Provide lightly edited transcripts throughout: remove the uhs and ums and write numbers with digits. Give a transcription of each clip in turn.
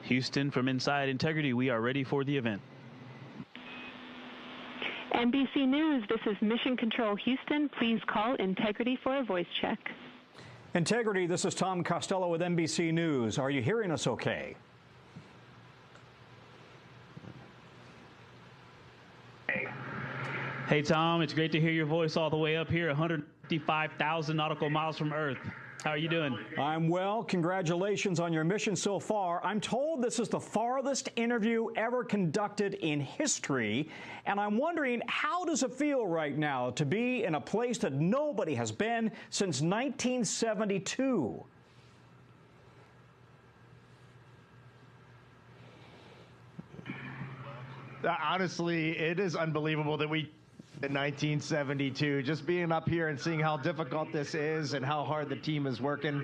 Houston, from Inside Integrity, we are ready for the event. NBC News, this is Mission Control Houston. Please call Integrity for a voice check. Integrity, this is Tom Costello with NBC News. Are you hearing us okay? Hey, Tom, it's great to hear your voice all the way up here, 155,000 nautical miles from Earth. How are you doing? I'm well. Congratulations on your mission so far. I'm told this is the farthest interview ever conducted in history, and I'm wondering, how does it feel right now to be in a place that nobody has been since 1972? Honestly, it is unbelievable that we in 1972, just being up here and seeing how difficult this is and how hard the team is working.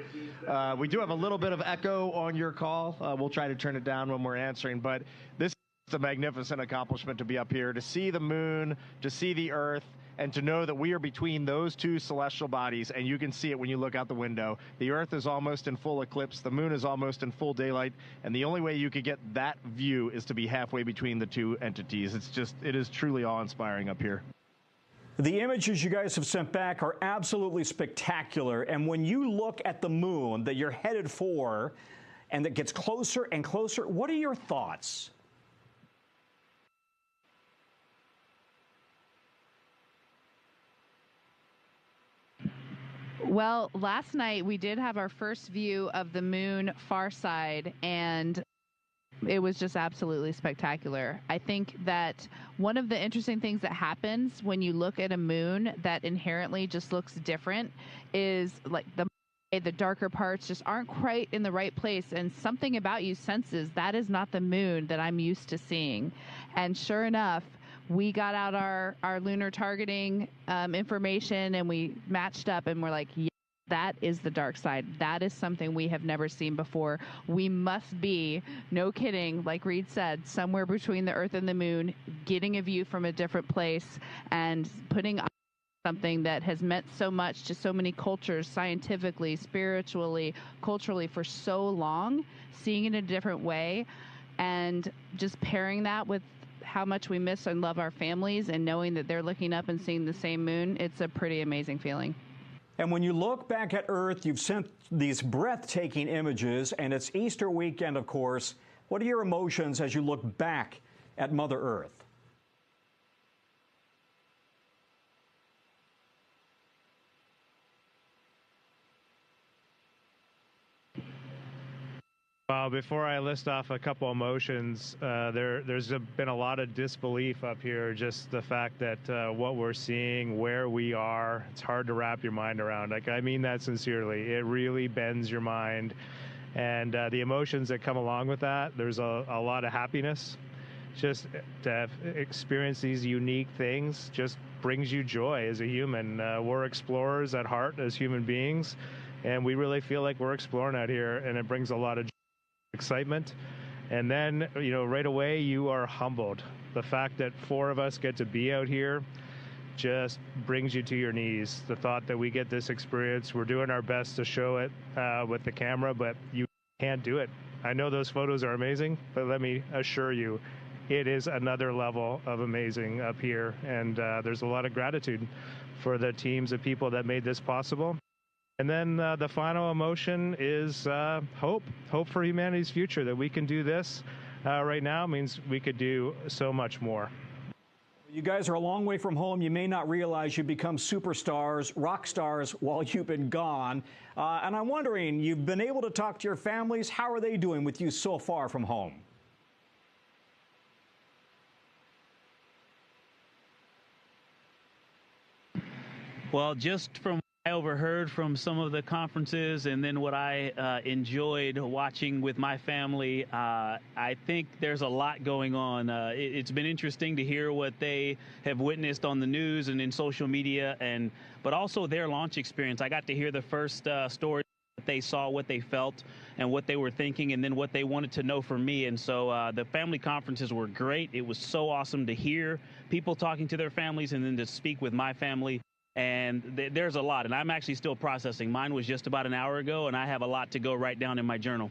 We do have a little bit of echo on your call. We'll try to turn it down when we're answering, but this is a magnificent accomplishment to be up here, to see the moon, to see the Earth, and to know that we are between those two celestial bodies, and you can see it when you look out the window. The Earth is almost in full eclipse, the moon is almost in full daylight, and the only way you could get that view is to be halfway between the two entities. It is truly awe-inspiring up here. The images you guys have sent back are absolutely spectacular, and when you look at the moon that you're headed for and that gets closer and closer, what are your thoughts? Well, last night we did have our first view of the moon far side, and it was just absolutely spectacular. I think that one of the interesting things that happens when you look at a moon that inherently just looks different is like the darker parts just aren't quite in the right place, and something about you senses that is not the moon that I'm used to seeing. And sure enough, we got out our lunar targeting information, and we matched up, and we're like, yeah, that is the dark side. That is something we have never seen before. We must be, no kidding, like Reed said, somewhere between the Earth and the moon, getting a view from a different place and putting something that has meant so much to so many cultures, scientifically, spiritually, culturally, for so long, seeing it in a different way, and just pairing that with how much we miss and love our families and knowing that they're looking up and seeing the same moon. It's a pretty amazing feeling. And when you look back at Earth, you've sent these breathtaking images, and it's Easter weekend, of course. What are your emotions as you look back at Mother Earth? Before I list off a couple emotions, there's been a lot of disbelief up here. Just the fact that what we're seeing, where we are, it's hard to wrap your mind around. Like, I mean that sincerely. It really bends your mind. And the emotions that come along with that, there's a lot of happiness. Just to have experienced these unique things just brings you joy as a human. We're explorers at heart as human beings, and we really feel like we're exploring out here, and it brings a lot of excitement. And then, right away you are humbled. The fact that 4 of us get to be out here just brings you to your knees. The thought that we get this experience, we're doing our best to show it with the camera, but you can't do it. I know those photos are amazing, but let me assure you, it is another level of amazing up here. And there's a lot of gratitude for the teams of people that made this possible. And then the final emotion is hope for humanity's future, that we can do this right now means we could do so much more. You guys are a long way from home. You may not realize you've become superstars, rock stars, while you've been gone. And I'm wondering, you've been able to talk to your families. How are they doing with you so far from home? Well, just from I overheard from some of the conferences, and then what I enjoyed watching with my family, I think there's a lot going on. It's been interesting to hear what they have witnessed on the news and in social media, but also their launch experience. I got to hear the first story that they saw, what they felt, and what they were thinking, and then what they wanted to know from me. And so the family conferences were great. It was so awesome to hear people talking to their families and then to speak with my family. And there's a lot, and I'm actually still processing. Mine was just about an hour ago, and I have a lot to go write down in my journal.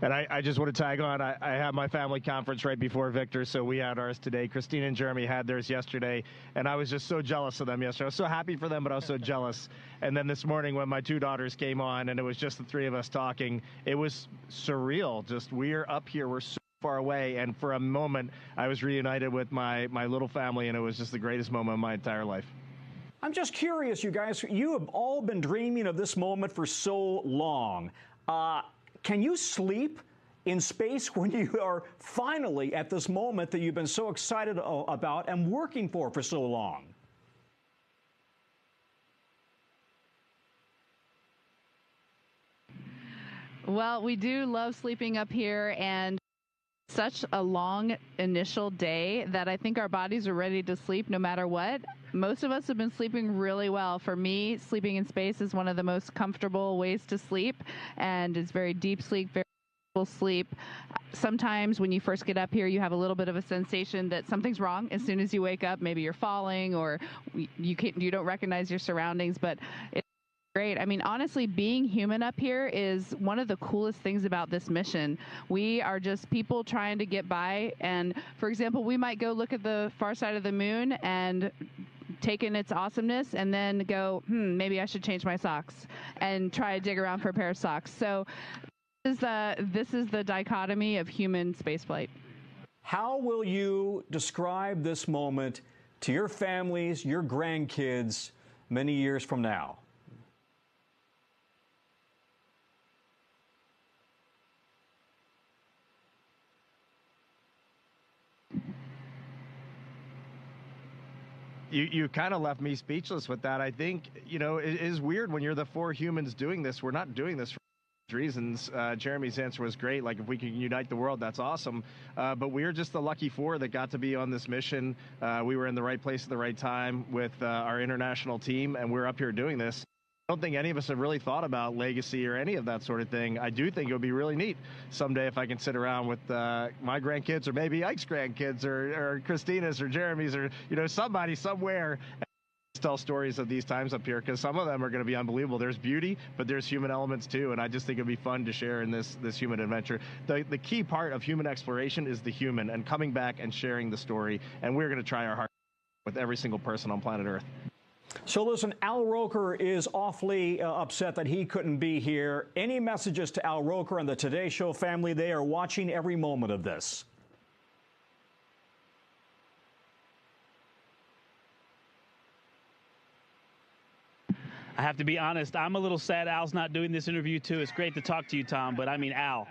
And I just want to tag on. I have my family conference right before Victor, so we had ours today. Christina and Jeremy had theirs yesterday, and I was just so jealous of them yesterday. I was so happy for them, but I was so jealous. And then this morning when my two daughters came on and it was just the three of us talking, it was surreal. Just we're up here, we're so far away, and for a moment I was reunited with my little family, and it was just the greatest moment of my entire life. I'm just curious, you guys, you have all been dreaming of this moment for so long. Can you sleep in space when you are finally at this moment that you've been so excited about and working for so long? Well, we do love sleeping up here, and such a long initial day that I think our bodies are ready to sleep no matter what. Most of us have been sleeping really well. For me, sleeping in space is one of the most comfortable ways to sleep, and it's very deep sleep, very sleep. Sometimes when you first get up here, you have a little bit of a sensation that something's wrong as soon as you wake up. Maybe you're falling, or you don't recognize your surroundings, but it's great. I mean, honestly, being human up here is one of the coolest things about this mission. We are just people trying to get by, and for example, we might go look at the far side of the moon and take in its awesomeness and then go, maybe I should change my socks and try to dig around for a pair of socks. So this is the dichotomy of human spaceflight. How will you describe this moment to your families, your grandkids, many years from now? You kind of left me speechless with that. I think, it is weird when you're the four humans doing this. We're not doing this for reasons. Jeremy's answer was great. Like, if we can unite the world, that's awesome. But we're just the lucky four that got to be on this mission. We were in the right place at the right time with our international team, and we're up here doing this. I don't think any of us have really thought about legacy or any of that sort of thing. I do think it would be really neat someday if I can sit around with my grandkids, or maybe Ike's grandkids, or Christina's, or Jeremy's, or somebody somewhere, and tell stories of these times up here, because some of them are going to be unbelievable. There's beauty, but there's human elements too, and I just think it'd be fun to share in this human adventure. The key part of human exploration is the human, and coming back and sharing the story, and we're going to try our hardest with every single person on planet Earth. So listen, Al Roker is awfully upset that he couldn't be here. Any messages to Al Roker and the Today Show family? They are watching every moment of this. I have to be honest, I'm a little sad Al's not doing this interview too. It's great to talk to you, Tom, but I mean, Al,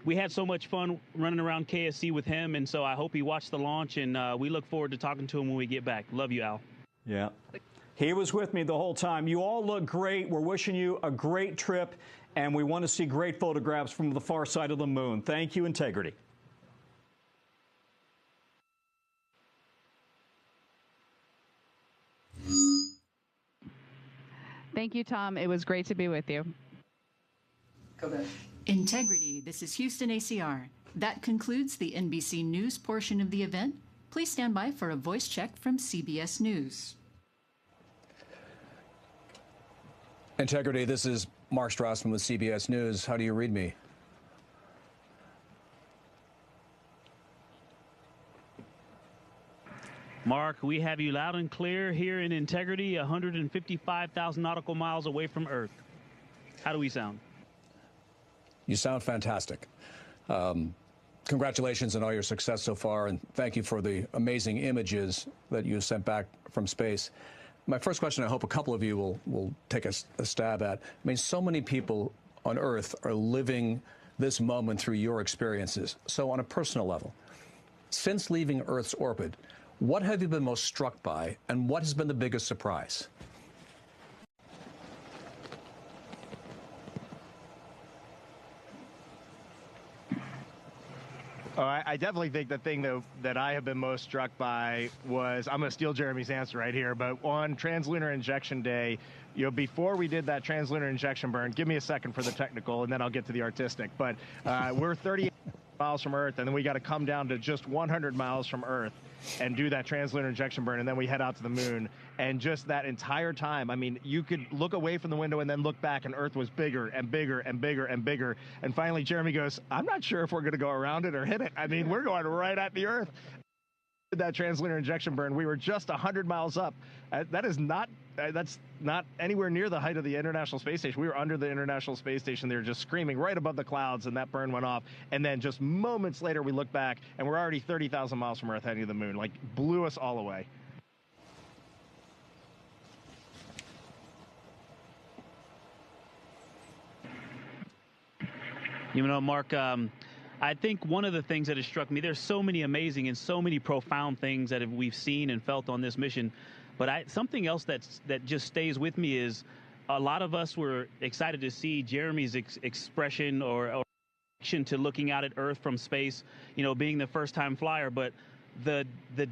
we had so much fun running around KSC with him, and so I hope he watched the launch, and we look forward to talking to him when we get back. Love you, Al. Yeah. He was with me the whole time. You all look great. We're wishing you a great trip, and we want to see great photographs from the far side of the moon. Thank you, Integrity. Thank you, Tom. It was great to be with you. Go back. Integrity, this is Houston ACR. That concludes the NBC News portion of the event. Please stand by for a voice check from CBS News. Integrity, this is Mark Strassman with CBS News. How do you read me? Mark, we have you loud and clear here in Integrity, 155,000 nautical miles away from Earth. How do we sound? You sound fantastic. Congratulations on all your success so far, and thank you for the amazing images that you sent back from space. My first question, I hope a couple of you will take a stab at. I mean, so many people on Earth are living this moment through your experiences. So on a personal level, since leaving Earth's orbit, what have you been most struck by, and what has been the biggest surprise? Oh, I definitely think the thing that I have been most struck by was, I'm going to steal Jeremy's answer right here, but on Translunar Injection Day, before we did that Translunar Injection burn, give me a second for the technical, and then I'll get to the artistic, but we're 38 miles from Earth, and then we got to come down to just 100 miles from Earth. and do that translunar injection burn, and then we head out to the moon. And just that entire time, I mean, you could look away from the window and then look back, and Earth was bigger and bigger and bigger and bigger. And finally, Jeremy goes, I'm not sure if we're going to go around it or hit it. I mean, we're going right at the Earth. That translunar injection burn, we were just 100 miles up. That's not anywhere near the height of the International Space Station. We were under the International Space Station. They were just screaming right above the clouds, and that burn went off. And then just moments later, we look back, and we're already 30,000 miles from Earth heading to the moon. Like, blew us all away. You know, Mark, I think one of the things that has struck me, there's so many amazing and so many profound things that we've seen and felt on this mission. But something else that just stays with me is a lot of us were excited to see Jeremy's expression or reaction to looking out at Earth from space, you know, being the first-time flyer. But the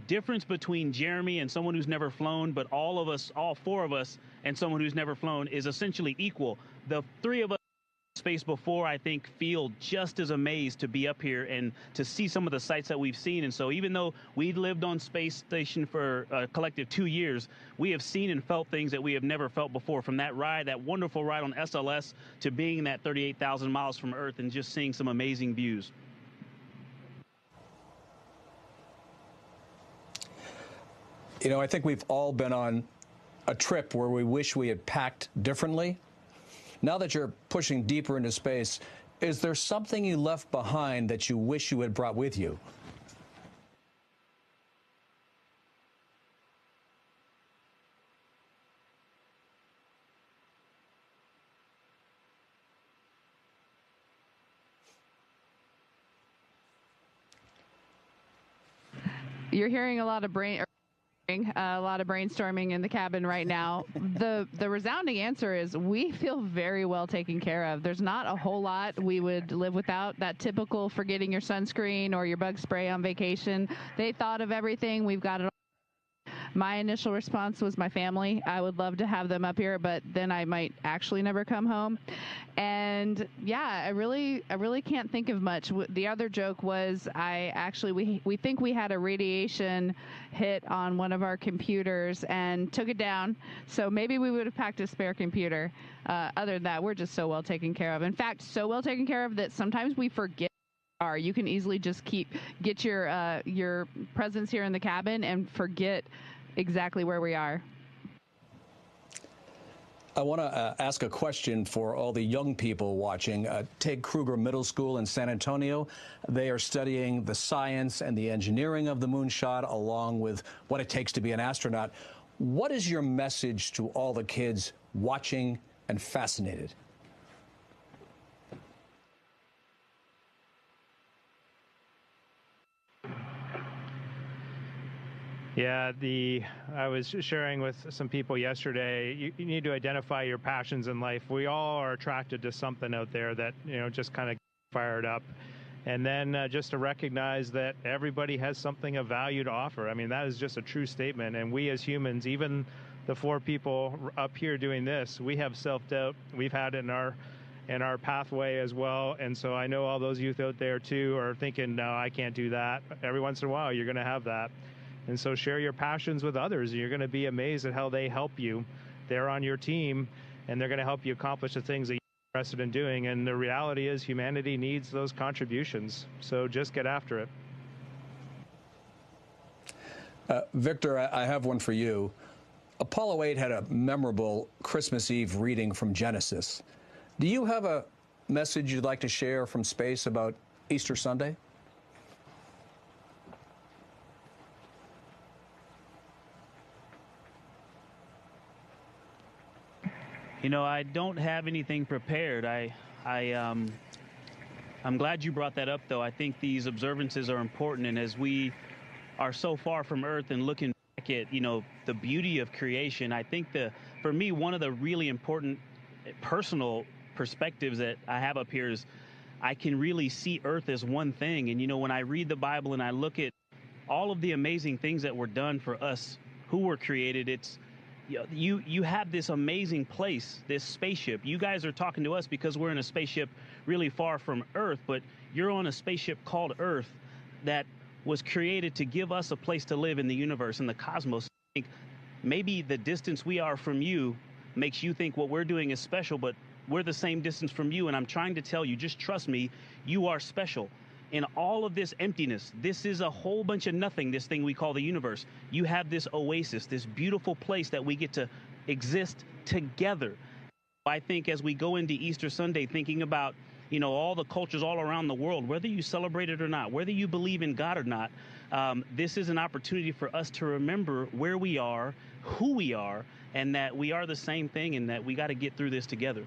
difference between Jeremy and someone who's never flown, but all of us, all four of us, and someone who's never flown is essentially equal. The three of us space before, I think, feel just as amazed to be up here and to see some of the sights that we've seen. And so even though we lived on space station for a collective 2 years, we have seen and felt things that we have never felt before, from that ride, that wonderful ride on SLS, to being that 38,000 miles from Earth and just seeing some amazing views. You know, I think we've all been on a trip where we wish we had packed differently. Now that you're pushing deeper into space, is there something you left behind that you wish you had brought with you? You're hearing a lot of brainstorming in the cabin right now. The resounding answer is we feel very well taken care of. There's not a whole lot we would live without. That typical forgetting your sunscreen or your bug spray on vacation. They thought of everything. We've got it all. My initial response was my family. I would love to have them up here, but then I might actually never come home. And yeah, I really can't think of much. The other joke was we think we had a radiation hit on one of our computers and took it down. So maybe we would have packed a spare computer. Other than that, we're just so well taken care of. In fact, so well taken care of that sometimes we forget. You can easily just get your presence here in the cabin and forget exactly where we are. I want to ask a question for all the young people watching. Take Kruger Middle School in San Antonio. They are studying the science and the engineering of the moonshot, along with what it takes to be an astronaut. What is your message to all the kids watching and fascinated? Yeah, I was sharing with some people yesterday, you need to identify your passions in life. We all are attracted to something out there that, you know, just kind of fired up. And then just to recognize that everybody has something of value to offer. I mean, that is just a true statement. And we as humans, even the four people up here doing this, we have self-doubt. We've had it in our pathway as well. And so I know all those youth out there too are thinking, no, I can't do that. Every once in a while, you're going to have that. And so share your passions with others. You're going to be amazed at how they help you. They're on your team, and they're going to help you accomplish the things that you're interested in doing. And the reality is humanity needs those contributions. So just get after it. Victor, I have one for you. Apollo 8 had a memorable Christmas Eve reading from Genesis. Do you have a message you'd like to share from space about Easter Sunday? You know, I don't have anything prepared. I'm glad you brought that up, though. I think these observances are important, and as we are so far from Earth and looking back at, you know, the beauty of creation, I think for me, one of the really important personal perspectives that I have up here is I can really see Earth as one thing. And, you know, when I read the Bible and I look at all of the amazing things that were done for us who were created, it's, you have this amazing place, this spaceship. You guys are talking to us because we're in a spaceship really far from Earth, but you're on a spaceship called Earth that was created to give us a place to live in the universe, in the cosmos. I think maybe the distance we are from you makes you think what we're doing is special, but we're the same distance from you. And I'm trying to tell you, just trust me, you are special. In all of this emptiness, this is a whole bunch of nothing, this thing we call the universe. You have this oasis, this beautiful place that we get to exist together. I think as we go into Easter Sunday, thinking about, you know, all the cultures all around the world, whether you celebrate it or not, whether you believe in God or not, this is an opportunity for us to remember where we are, who we are, and that we are the same thing, and that we got to get through this together.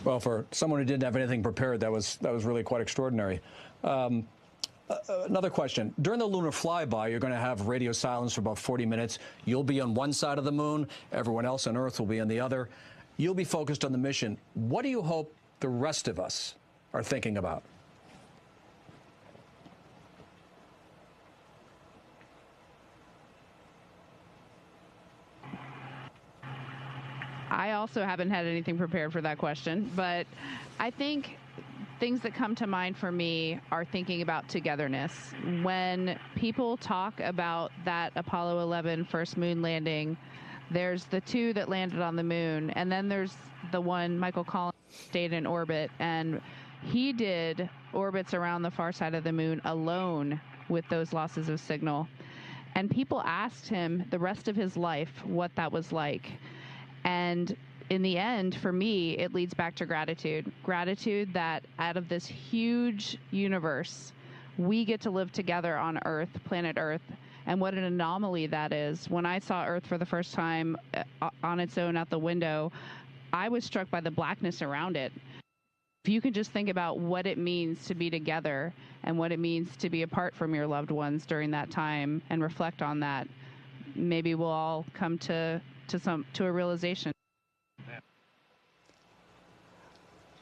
Well, for someone who didn't have anything prepared, that was really quite extraordinary. Another question. During the lunar flyby, you're going to have radio silence for about 40 minutes. You'll be on one side of the moon. Everyone else on Earth will be on the other. You'll be focused on the mission. What do you hope the rest of us are thinking about? I also haven't had anything prepared for that question, but I think things that come to mind for me are thinking about togetherness. When people talk about that Apollo 11 first moon landing, there's the two that landed on the moon, and then there's the one, Michael Collins, stayed in orbit, and he did orbits around the far side of the moon alone with those losses of signal. And people asked him the rest of his life what that was like. And in the end, for me, it leads back to gratitude. Gratitude that out of this huge universe, we get to live together on Earth, planet Earth, and what an anomaly that is. When I saw Earth for the first time on its own out the window, I was struck by the blackness around it. If you can just think about what it means to be together and what it means to be apart from your loved ones during that time and reflect on that, maybe we'll all come to a realization.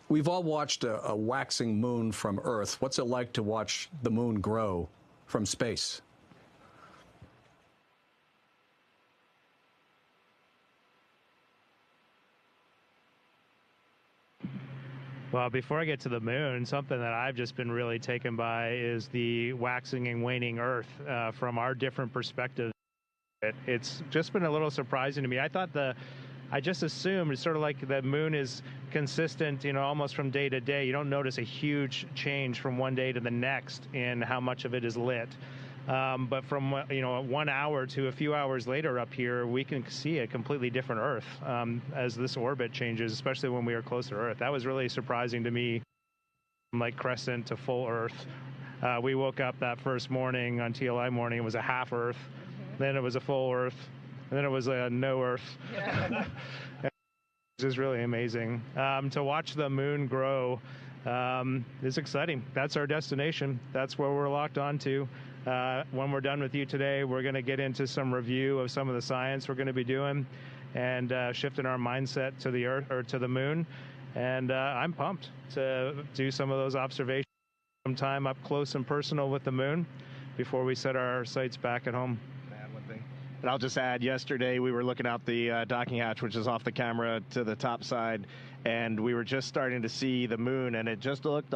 We've all watched a waxing moon from Earth. What's it like to watch the moon grow from space? Well, before I get to the moon, something that I've just been really taken by is the waxing and waning Earth from our different perspectives. It's just been a little surprising to me. I just assumed it's sort of like the moon is consistent, you know, almost from day to day. You don't notice a huge change from one day to the next in how much of it is lit. But from, you know, 1 hour to a few hours later up here, we can see a completely different Earth as this orbit changes, especially when we are close to Earth. That was really surprising to me, from like crescent to full Earth. We woke up that first morning on TLI morning, it was a half Earth. Then it was a full Earth, and then it was a no Earth. Yeah. It's just really amazing. To watch the moon grow is exciting. That's our destination. That's where we're locked onto. When we're done with you today, we're going to get into some review of some of the science we're going to be doing and shifting our mindset to the Earth or to the moon. And I'm pumped to do some of those observations, some time up close and personal with the moon before we set our sights back at home. And I'll just add, yesterday we were looking out the docking hatch, which is off the camera to the top side, and we were just starting to see the moon, and it just looked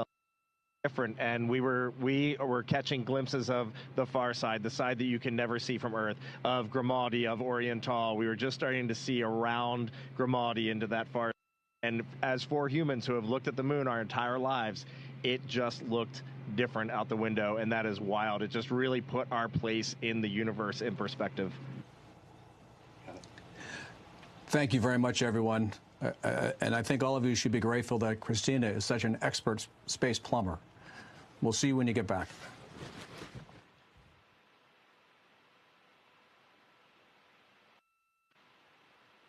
different. And we were catching glimpses of the far side, the side that you can never see from Earth, of Grimaldi, of Oriental. We were just starting to see around Grimaldi into that far side. And as for humans who have looked at the moon our entire lives, it just looked different out the window, and that is wild. It just really put our place in the universe in perspective. Thank you very much, everyone. And I think all of you should be grateful that Christina is such an expert space plumber. We'll see you when you get back.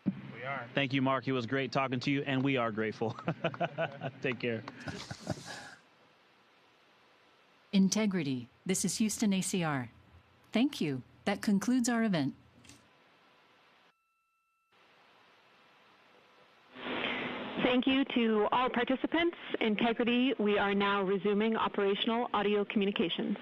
We are. Thank you, Mark. It was great talking to you, and we are grateful. Take care. Integrity. This is Houston ACR. Thank you. That concludes our event. Thank you to all participants. Integrity, we are now resuming operational audio communications.